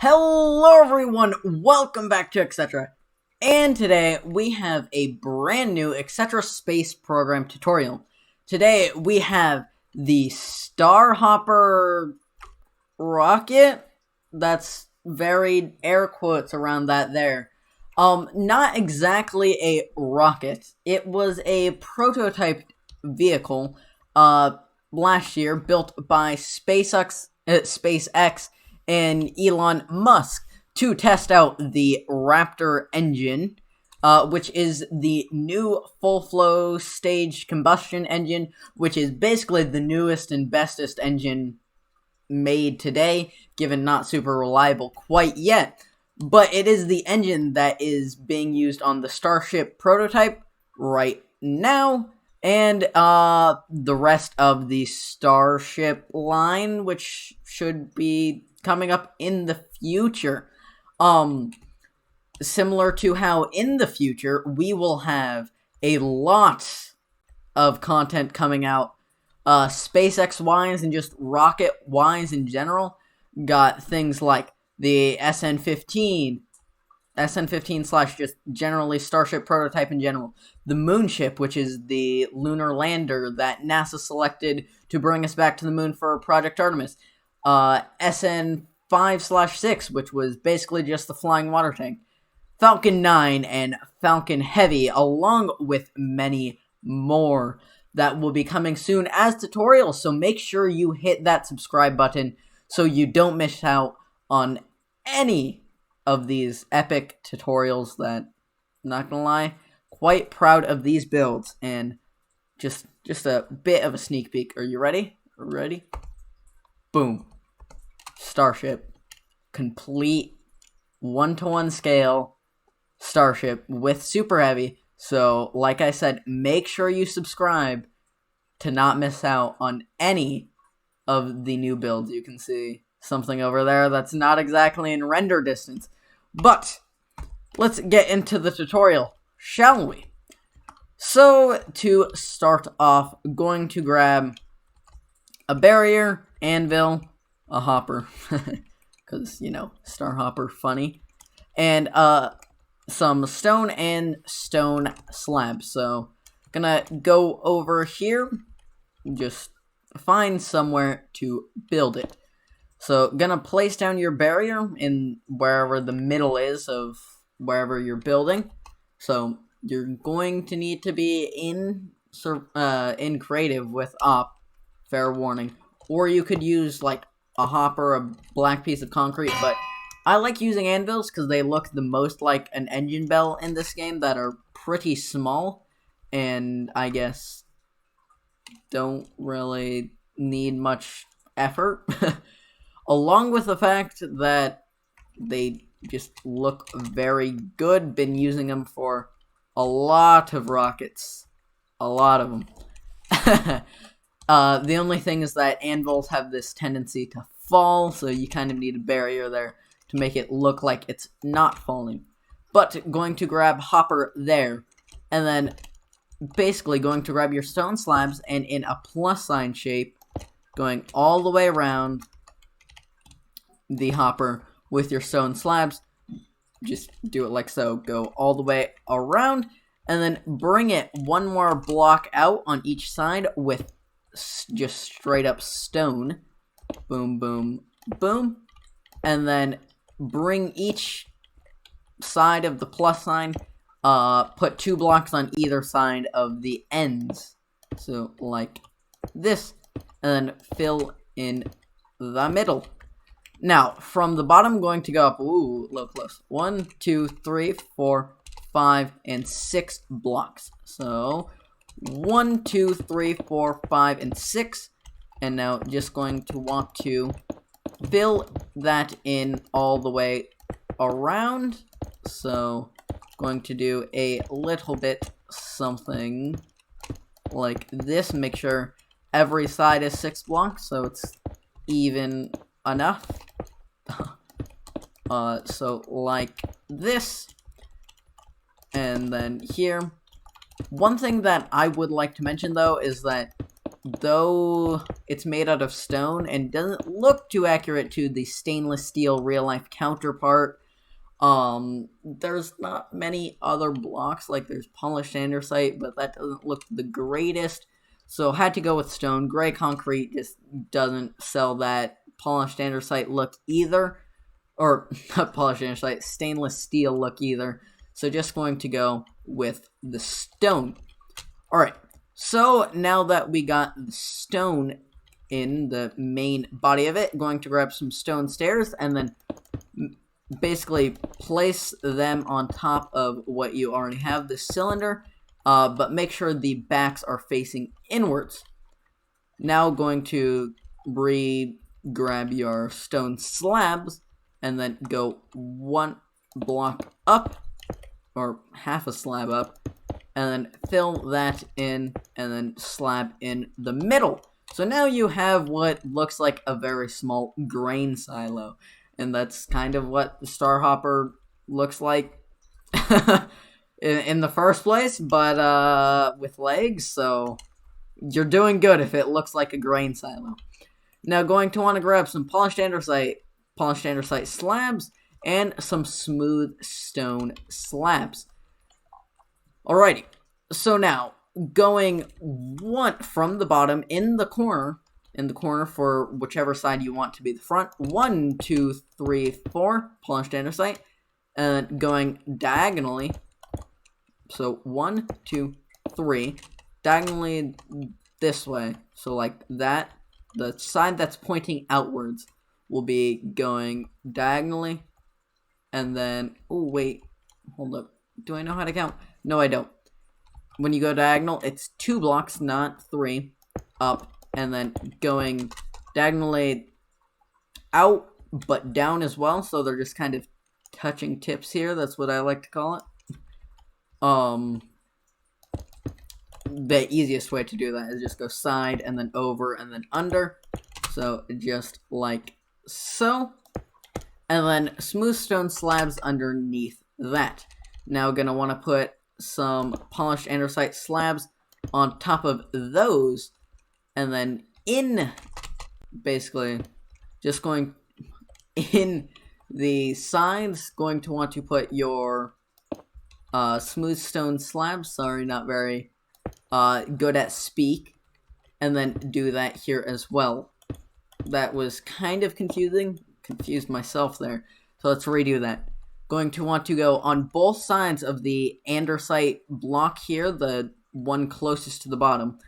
Hello everyone, welcome back to Etc. And today we have a brand new Etc. Space Program tutorial. Today we have the Starhopper rocket. That's very air quotes around that there. Not exactly a rocket. It was a prototype vehicle, last year built by SpaceX and Elon Musk to test out the Raptor engine, which is the new full-flow staged combustion engine, which is basically the newest and bestest engine made today, given not super reliable quite yet. But it is the engine that is being used on the Starship prototype right now, and the rest of the Starship line, which should be coming up in the future. Similar to how in the future we will have a lot of content coming out, SpaceX wise and just rocket wise in general. Got things like the SN15 slash just generally Starship prototype in general. The Moonship, which is the lunar lander that NASA selected to bring us back to the moon for Project Artemis. SN5/6, which was basically just the flying water tank. Falcon 9 and Falcon Heavy, along with many more that will be coming soon as tutorials. So make sure you hit that subscribe button so you don't miss out on any of these epic tutorials that, not gonna lie, quite proud of these builds. And just a bit of a sneak peek. Are you ready? Ready? Boom. Starship. Complete 1-to-1 scale Starship with Super Heavy. So, like I said, make sure you subscribe to not miss out on any of the new builds. You can see something over there that's not exactly in render distance. But let's get into the tutorial, shall we? So, to start off, going to grab a barrier, anvil, a hopper, because, you know, Starhopper funny, and some stone and stone slabs. So, gonna go over here, just find somewhere to build it. So, gonna place down your barrier in wherever the middle is of wherever you're building. So, you're going to need to be in creative with op, fair warning. Or you could use, like, a hopper, a black piece of concrete, but I like using anvils because they look the most like an engine bell in this game, that are pretty small, and I guess don't really need much effort. Along with the fact that they just look very good. Been using them for a lot of rockets. A lot of them. The only thing is that anvils have this tendency to fall, so you kind of need a barrier there to make it look like it's not falling. But going to grab hopper there, and then basically going to grab your stone slabs, and in a plus sign shape, going all the way around the hopper with your stone slabs. Just do it like so. Go all the way around, and then bring it one more block out on each side with just straight up stone. Boom, boom, boom. And then bring each side of the plus sign, put 2 blocks on either side of the ends. So, like this. And then fill in the middle. Now, from the bottom, going to go up, ooh, a little close. 1, 2, 3, 4, 5, and 6 blocks. So, 1, 2, 3, 4, 5, and 6. And now just going to want to fill that in all the way around. So, going to do a little bit something like this. Make sure every side is 6 blocks, so it's even enough. So like this. And then here. One thing that I would like to mention, though, is that though it's made out of stone and doesn't look too accurate to the stainless steel real-life counterpart. There's not many other blocks, like there's polished andesite, but that doesn't look the greatest. So had to go with stone. Gray concrete just doesn't sell that polished andesite look either. Or, not polished andesite, stainless steel look either. So just going to go with the stone. Alright, so now that we got the stone in the main body of it, going to grab some stone stairs and then basically place them on top of what you already have, the cylinder, but make sure the backs are facing inwards. Now going to grab your stone slabs and then go one block up, or half a slab up, and then fill that in, and then slab in the middle. So now you have what looks like a very small grain silo. And that's kind of what the Starhopper looks like in the first place, but with legs, so you're doing good if it looks like a grain silo. Now going to want to grab some polished andesite slabs, and some smooth stone slabs. Alrighty, so now going one from the bottom in the corner for whichever side you want to be the front. 1, 2, 3, 4 polished andesite, and going diagonally. So 1, 2, 3 diagonally this way. So like that, the side that's pointing outwards will be going diagonally, and then wait, hold up. Do I know how to count? No, I don't. When you go diagonal, it's 2 blocks, not 3, up, and then going diagonally out, but down as well, so they're just kind of touching tips here. That's what I like to call it. The easiest way to do that is just go side, and then over, and then under. So, just like so. And then smooth stone slabs underneath that. Now, gonna want to put some polished andesite slabs on top of those, and then basically just going in the sides, going to want to put your smooth stone slabs. Sorry, not very good at speak. And then do that here as well. That was kind of confused myself there, so let's redo that. Going to want to go on both sides of the andesite block here, the one closest to the bottom.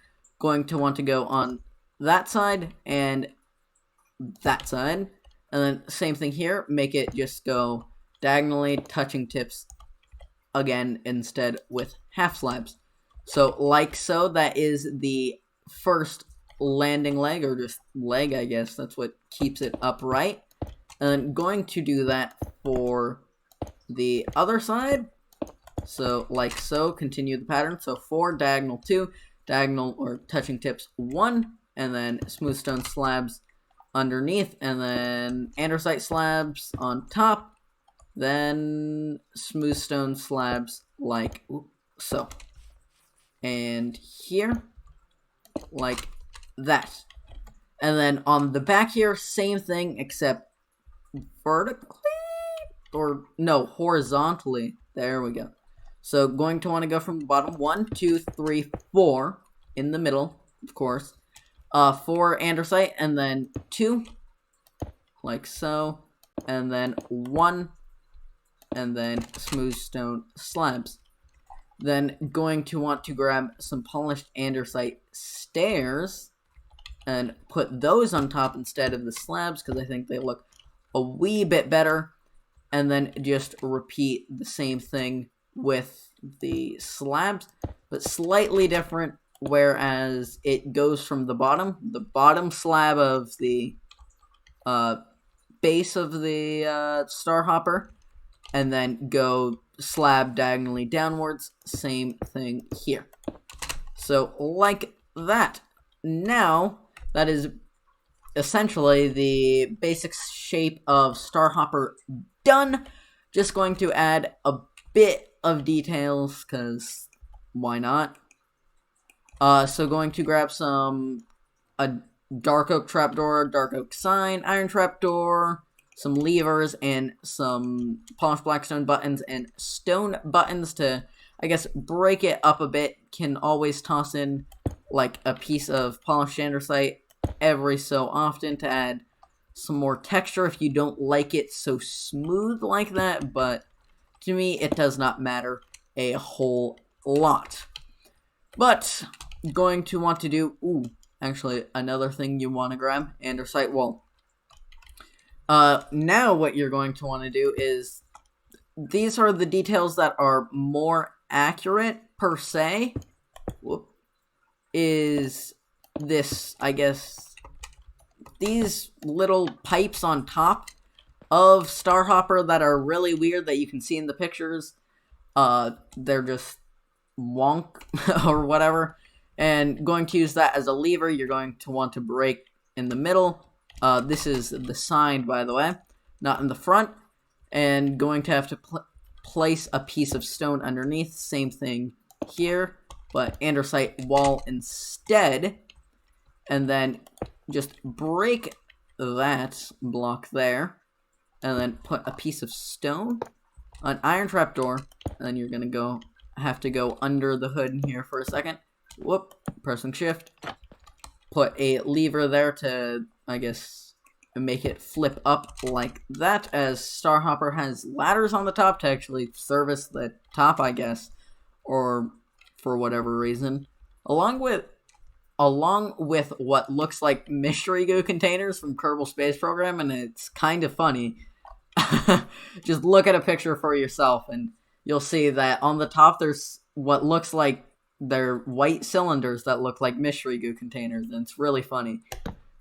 Going to want to go on that side and that side, and then same thing here, make it just go diagonally touching tips again instead with half slabs. So like so, that is the first landing leg, or just leg, I guess. That's what keeps it upright. And then going to do that for the other side. So like so, continue the pattern. So 4, diagonal 2, diagonal or touching tips 1, and then smooth stone slabs underneath, and then andesite slabs on top, then smooth stone slabs like so. And here, like that. And then on the back here, same thing, except vertically, or no, horizontally. There we go. So going to want to go from the bottom. 1, 2, 3, 4 in the middle, of course. 4 andesite, and then 2, like so, and then 1, and then smooth stone slabs. Then going to want to grab some polished andesite stairs and put those on top instead of the slabs, because I think they look a wee bit better. And then just repeat the same thing with the slabs, but slightly different, whereas it goes from the bottom slab of the base of the Starhopper, and then go slab diagonally downwards. Same thing here. So like that. Now that is essentially the basic shape of Starhopper done. Just going to add a bit of details, because why not? So going to grab some dark oak trapdoor, dark oak sign, iron trapdoor, some levers, and some polished blackstone buttons and stone buttons to, I guess, break it up a bit. Can always toss in like a piece of polished andesite every so often to add some more texture if you don't like it so smooth like that, but to me it does not matter a whole lot. But going to want to do, actually another thing you want to grab, andesite wall. Now what you're going to want to do is, these are the details that are more accurate per se. Is this, I guess, these little pipes on top of Starhopper that are really weird that you can see in the pictures. They're just wonk or whatever. And going to use that as a lever, you're going to want to break in the middle. This is the side, by the way, not in the front. And going to have to place a piece of stone underneath. Same thing here, but andesite wall instead. And then just break that block there. And then put a piece of stone, an iron trapdoor, and then you're gonna have to go under the hood in here for a second. Whoop, pressing shift. Put a lever there to, I guess, make it flip up like that, as Starhopper has ladders on the top to actually service the top, I guess, or for whatever reason. Along with what looks like mystery goo containers from Kerbal Space Program, and it's kind of funny. Just look at a picture for yourself, and you'll see that on the top there's what looks like they're white cylinders that look like mystery goo containers, and it's really funny.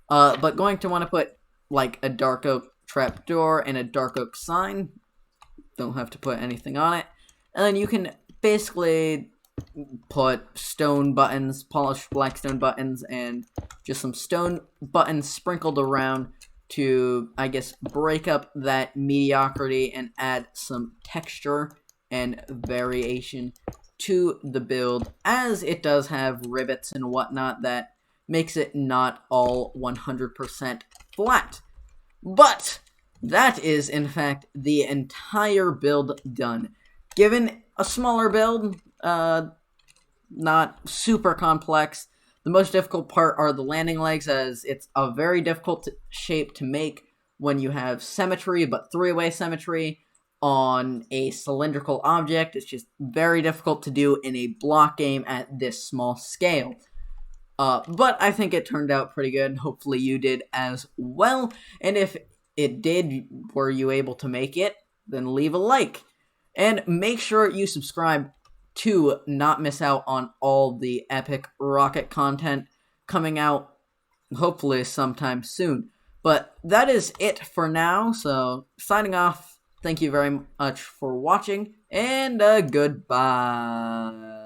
But going to want to put like a dark oak trapdoor and a dark oak sign. Don't have to put anything on it. And then you can basically put stone buttons, polished blackstone buttons, and just some stone buttons sprinkled around to, I guess, break up that mediocrity and add some texture and variation to the build, as it does have rivets and whatnot that makes it not all 100% flat. But that is, in fact, the entire build done. Given a smaller build, not super complex. The most difficult part are the landing legs, as it's a very difficult shape to make when you have symmetry, but three-way symmetry on a cylindrical object. It's just very difficult to do in a block game at this small scale. But I think it turned out pretty good, and hopefully you did as well. And if it did, were you able to make it, then leave a like. And make sure you subscribe to not miss out on all the epic rocket content coming out, hopefully sometime soon. But that is it for now, so signing off. Thank you very much for watching, and goodbye.